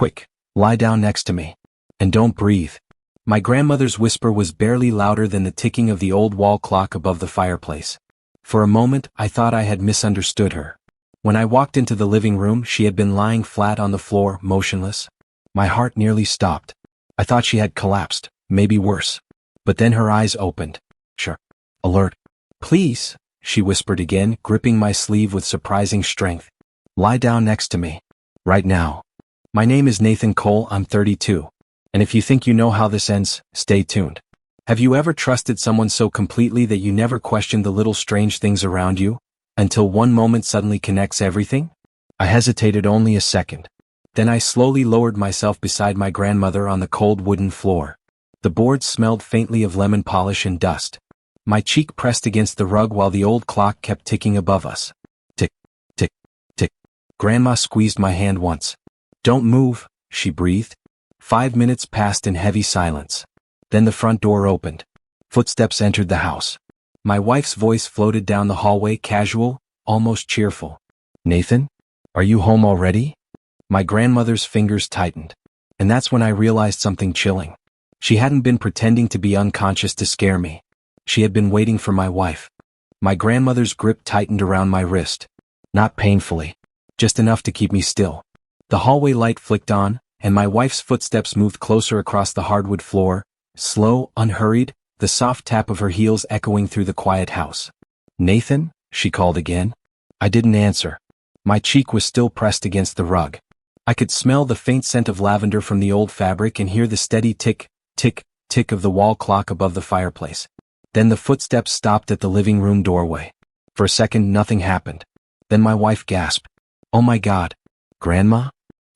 Quick, lie down next to me. And don't breathe. My grandmother's whisper was barely louder than the ticking of the old wall clock above the fireplace. For a moment, I thought I had misunderstood her. When I walked into the living room, she had been lying flat on the floor, motionless. My heart nearly stopped. I thought she had collapsed, maybe worse. But then her eyes opened. Sure. Alert. Please, she whispered again, gripping my sleeve with surprising strength. Lie down next to me. Right now. My name is Nathan Cole, I'm 32. And if you think you know how this ends, stay tuned. Have you ever trusted someone so completely that you never questioned the little strange things around you? Until one moment suddenly connects everything? I hesitated only a second. Then I slowly lowered myself beside my grandmother on the cold wooden floor. The boards smelled faintly of lemon polish and dust. My cheek pressed against the rug while the old clock kept ticking above us. Tick, tick, tick. Grandma squeezed my hand once. Don't move, she breathed. 5 minutes passed in heavy silence. Then the front door opened. Footsteps entered the house. My wife's voice floated down the hallway, casual, almost cheerful. Nathan? Are you home already? My grandmother's fingers tightened. And that's when I realized something chilling. She hadn't been pretending to be unconscious to scare me. She had been waiting for my wife. My grandmother's grip tightened around my wrist. Not painfully. Just enough to keep me still. The hallway light flicked on, and my wife's footsteps moved closer across the hardwood floor, slow, unhurried, the soft tap of her heels echoing through the quiet house. Nathan? She called again. I didn't answer. My cheek was still pressed against the rug. I could smell the faint scent of lavender from the old fabric and hear the steady tick, tick, tick of the wall clock above the fireplace. Then the footsteps stopped at the living room doorway. For a second, nothing happened. Then my wife gasped. Oh my God. Grandma?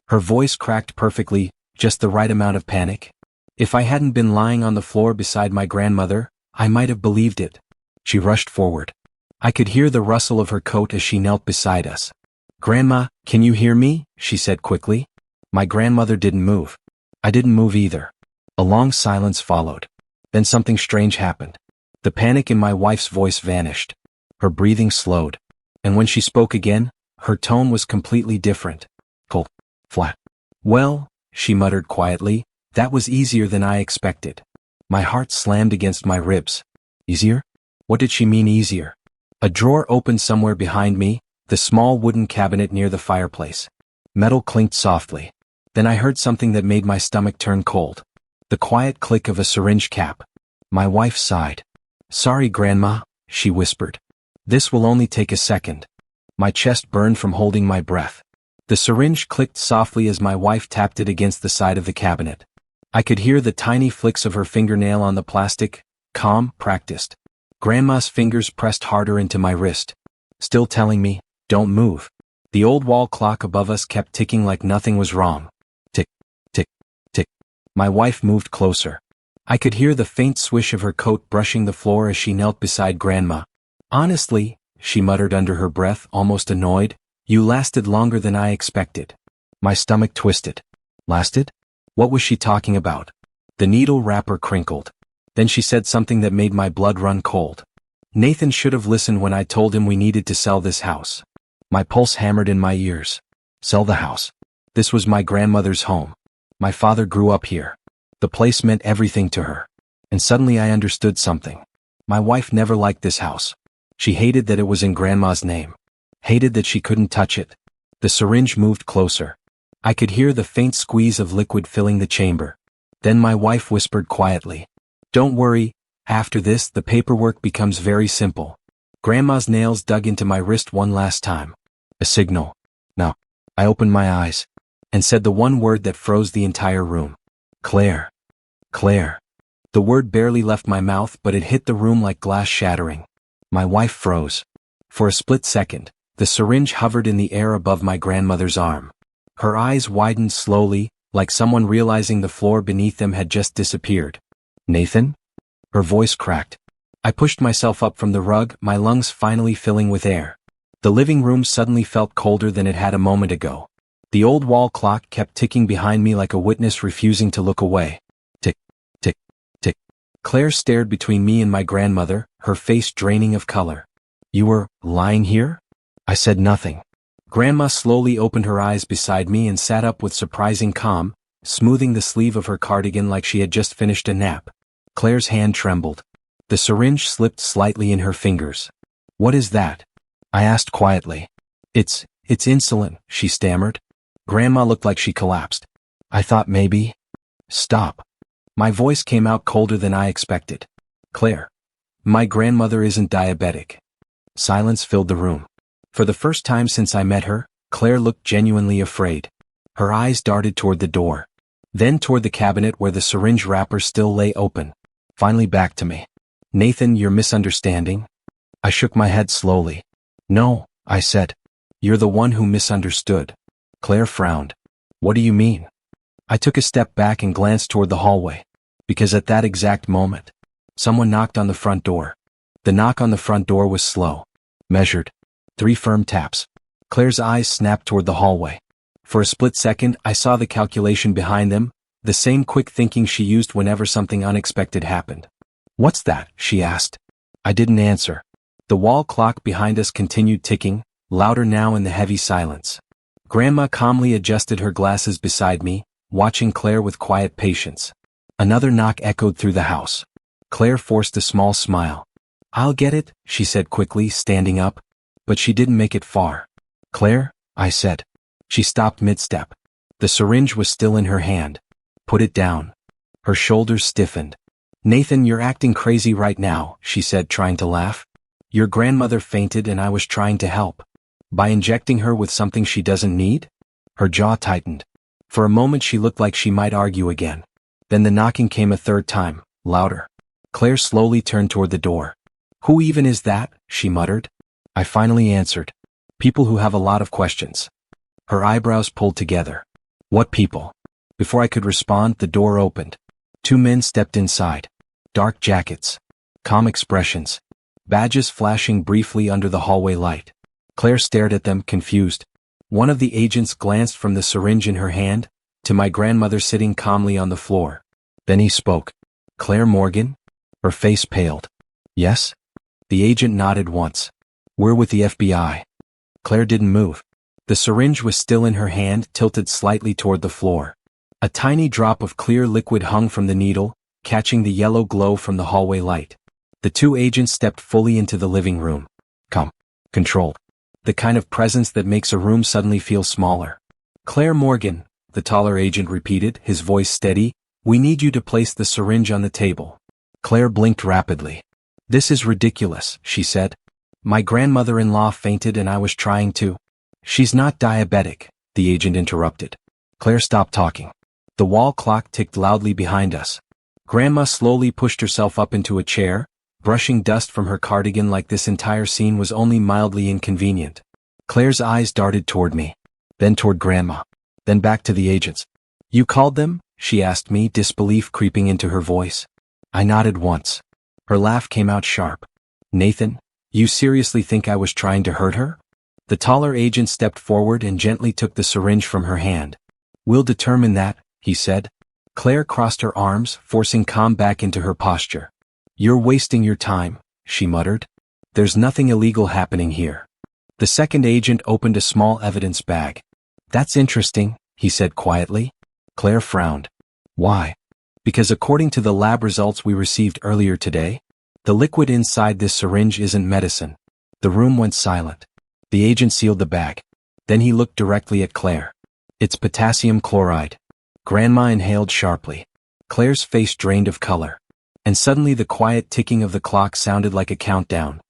Her voice cracked perfectly, just the right amount of panic. If I hadn't been lying on the floor beside my grandmother, I might have believed it. She rushed forward. I could hear the rustle of her coat as she knelt beside us. Grandma, can you hear me? She said quickly. My grandmother didn't move. I didn't move either. A long silence followed. Then something strange happened. The panic in my wife's voice vanished. Her breathing slowed. And when she spoke again, her tone was completely different. Cold. Flat. Well, she muttered quietly, that was easier than I expected. My heart slammed against my ribs. Easier? What did she mean easier? A drawer opened somewhere behind me, the small wooden cabinet near the fireplace. Metal clinked softly. Then I heard something that made my stomach turn cold. The quiet click of a syringe cap. My wife sighed. Sorry, Grandma, she whispered. This will only take a second. My chest burned from holding my breath. The syringe clicked softly as my wife tapped it against the side of the cabinet. I could hear the tiny flicks of her fingernail on the plastic, calm, practiced. Grandma's fingers pressed harder into my wrist, still telling me, don't move. The old wall clock above us kept ticking like nothing was wrong. Tick, tick, tick. My wife moved closer. I could hear the faint swish of her coat brushing the floor as she knelt beside Grandma. Honestly, she muttered under her breath, almost annoyed, you lasted longer than I expected. My stomach twisted. Lasted? What was she talking about? The needle wrapper crinkled. Then she said something that made my blood run cold. Nathan should have listened when I told him we needed to sell this house. My pulse hammered in my ears. Sell the house. This was my grandmother's home. My father grew up here. The place meant everything to her. And suddenly I understood something. My wife never liked this house. She hated that it was in Grandma's name. Hated that she couldn't touch it. The syringe moved closer. I could hear the faint squeeze of liquid filling the chamber. Then my wife whispered quietly. Don't worry, after this the paperwork becomes very simple. Grandma's nails dug into my wrist one last time. A signal. Now, I opened my eyes and said the one word that froze the entire room. Claire. Claire. The word barely left my mouth, but it hit the room like glass shattering. My wife froze. For a split second, the syringe hovered in the air above my grandmother's arm. Her eyes widened slowly, like someone realizing the floor beneath them had just disappeared. Nathan? Her voice cracked. I pushed myself up from the rug, my lungs finally filling with air. The living room suddenly felt colder than it had a moment ago. The old wall clock kept ticking behind me like a witness refusing to look away. Tick, tick, tick. Claire stared between me and my grandmother, her face draining of color. You were lying here? I said nothing. Grandma slowly opened her eyes beside me and sat up with surprising calm, smoothing the sleeve of her cardigan like she had just finished a nap. Claire's hand trembled. The syringe slipped slightly in her fingers. "What is that?" I asked quietly. It's insulin," she stammered. Grandma looked like she collapsed. "I thought maybe—" "Stop." My voice came out colder than I expected. "Claire, my grandmother isn't diabetic." Silence filled the room. For the first time since I met her, Claire looked genuinely afraid. Her eyes darted toward the door. Then toward the cabinet where the syringe wrapper still lay open. Finally back to me. "Nathan, you're misunderstanding." I shook my head slowly. "No," I said. "You're the one who misunderstood." Claire frowned. "What do you mean?" I took a step back and glanced toward the hallway. Because at that exact moment, someone knocked on the front door. The knock on the front door was slow. Measured. 3 firm taps. Claire's eyes snapped toward the hallway. For a split second, I saw the calculation behind them, the same quick thinking she used whenever something unexpected happened. "What's that?" she asked. I didn't answer. The wall clock behind us continued ticking, louder now in the heavy silence. Grandma calmly adjusted her glasses beside me, watching Claire with quiet patience. Another knock echoed through the house. Claire forced a small smile. "I'll get it," she said quickly, standing up. But she didn't make it far. "Claire," I said. She stopped mid-step. The syringe was still in her hand. "Put it down." Her shoulders stiffened. "Nathan, you're acting crazy right now," she said, trying to laugh. "Your grandmother fainted and I was trying to help. By injecting her with something she doesn't need?" Her jaw tightened. For a moment she looked like she might argue again. Then the knocking came a third time, louder. Claire slowly turned toward the door. "Who even is that?" she muttered. I finally answered. "People who have a lot of questions." Her eyebrows pulled together. "What people?" Before I could respond, the door opened. 2 men stepped inside. Dark jackets. Calm expressions. Badges flashing briefly under the hallway light. Claire stared at them, confused. One of the agents glanced from the syringe in her hand to my grandmother sitting calmly on the floor. Then he spoke. "Claire Morgan?" Her face paled. "Yes?" The agent nodded once. "We're with the FBI." Claire didn't move. The syringe was still in her hand, tilted slightly toward the floor. A tiny drop of clear liquid hung from the needle, catching the yellow glow from the hallway light. The 2 agents stepped fully into the living room. Calm. Controlled. The kind of presence that makes a room suddenly feel smaller. "Claire Morgan," the taller agent repeated, his voice steady, "we need you to place the syringe on the table." Claire blinked rapidly. "This is ridiculous," she said. "My grandmother-in-law fainted and I was trying to—" "She's not diabetic," the agent interrupted. Claire stopped talking. The wall clock ticked loudly behind us. Grandma slowly pushed herself up into a chair, brushing dust from her cardigan like this entire scene was only mildly inconvenient. Claire's eyes darted toward me, then toward Grandma, then back to the agents. "You called them?" she asked me, disbelief creeping into her voice. I nodded once. Her laugh came out sharp. "Nathan, you seriously think I was trying to hurt her?" The taller agent stepped forward and gently took the syringe from her hand. "We'll determine that," he said. Claire crossed her arms, forcing calm back into her posture. "You're wasting your time," she muttered. "There's nothing illegal happening here." The second agent opened a small evidence bag. "That's interesting," he said quietly. Claire frowned. "Why?" "Because according to the lab results we received earlier today, the liquid inside this syringe isn't medicine." The room went silent. The agent sealed the bag. Then he looked directly at Claire. "It's potassium chloride." Grandma inhaled sharply. Claire's face drained of color. And suddenly the quiet ticking of the clock sounded like a countdown.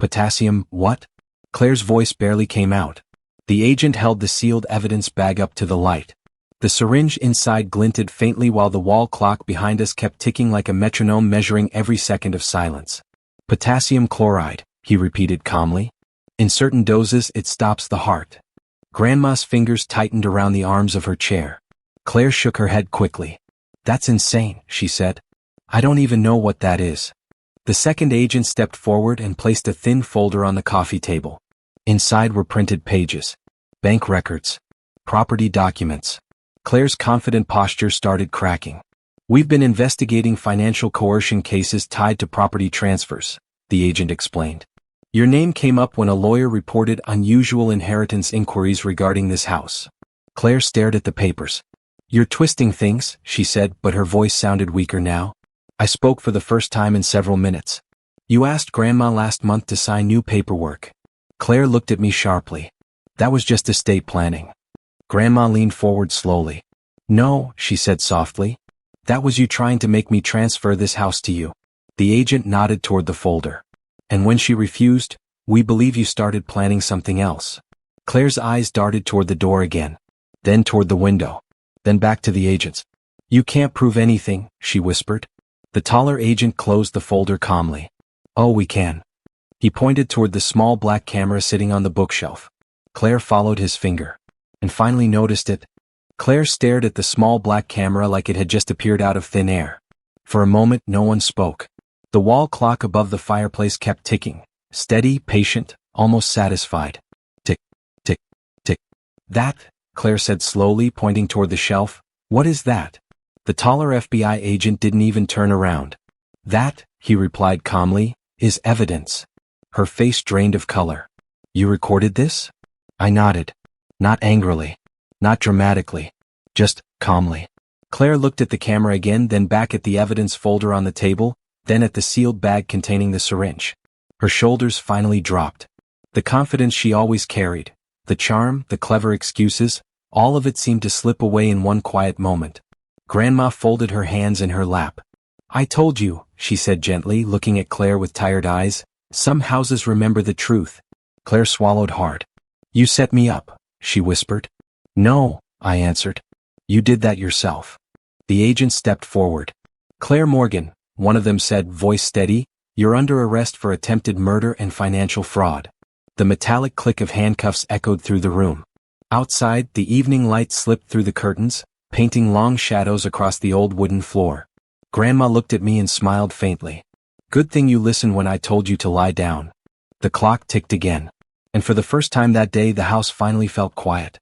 "Potassium, what?" Claire's voice barely came out. The agent held the sealed evidence bag up to the light. The syringe inside glinted faintly while the wall clock behind us kept ticking like a metronome measuring every second of silence. "Potassium chloride," he repeated calmly. "In certain doses it stops the heart." Grandma's fingers tightened around the arms of her chair. Claire shook her head quickly. "That's insane," she said. "I don't even know what that is." The second agent stepped forward and placed a thin folder on the coffee table. Inside were printed pages. Bank records. Property documents. Claire's confident posture started cracking. "We've been investigating financial coercion cases tied to property transfers," the agent explained. Your name came up when a lawyer reported unusual inheritance inquiries regarding this house. Claire stared at the papers. You're twisting things, she said, but her voice sounded weaker now. I spoke for the first time in several minutes. You asked Grandma last month to sign new paperwork. Claire looked at me sharply. That was just estate planning. Grandma leaned forward slowly. No, she said softly. That was you trying to make me transfer this house to you. The agent nodded toward the folder. And when she refused, we believe you started planning something else. Claire's eyes darted toward the door again, then toward the window, then back to the agents. You can't prove anything, she whispered. The taller agent closed the folder calmly. Oh, we can. He pointed toward the small black camera sitting on the bookshelf. Claire followed his finger, and finally noticed it. Claire stared at the small black camera like it had just appeared out of thin air. For a moment no one spoke. The wall clock above the fireplace kept ticking, steady, patient, almost satisfied. Tick, tick, tick. That, Claire said slowly, pointing toward the shelf. What is that? The taller FBI agent didn't even turn around. That, he replied calmly, is evidence. Her face drained of color. You recorded this? I nodded. Not angrily. Not dramatically. Just calmly. Claire looked at the camera again, then back at the evidence folder on the table, then at the sealed bag containing the syringe. Her shoulders finally dropped. The confidence she always carried, the charm, the clever excuses, all of it seemed to slip away in one quiet moment. Grandma folded her hands in her lap. I told you, she said gently, looking at Claire with tired eyes. Some houses remember the truth. Claire swallowed hard. You set me up, she whispered. No, I answered. You did that yourself. The agent stepped forward. Claire Morgan, one of them said, voice steady, you're under arrest for attempted murder and financial fraud. The metallic click of handcuffs echoed through the room. Outside, the evening light slipped through the curtains, painting long shadows across the old wooden floor. Grandma looked at me and smiled faintly. Good thing you listened when I told you to lie down. The clock ticked again. And for the first time that day the house finally felt quiet.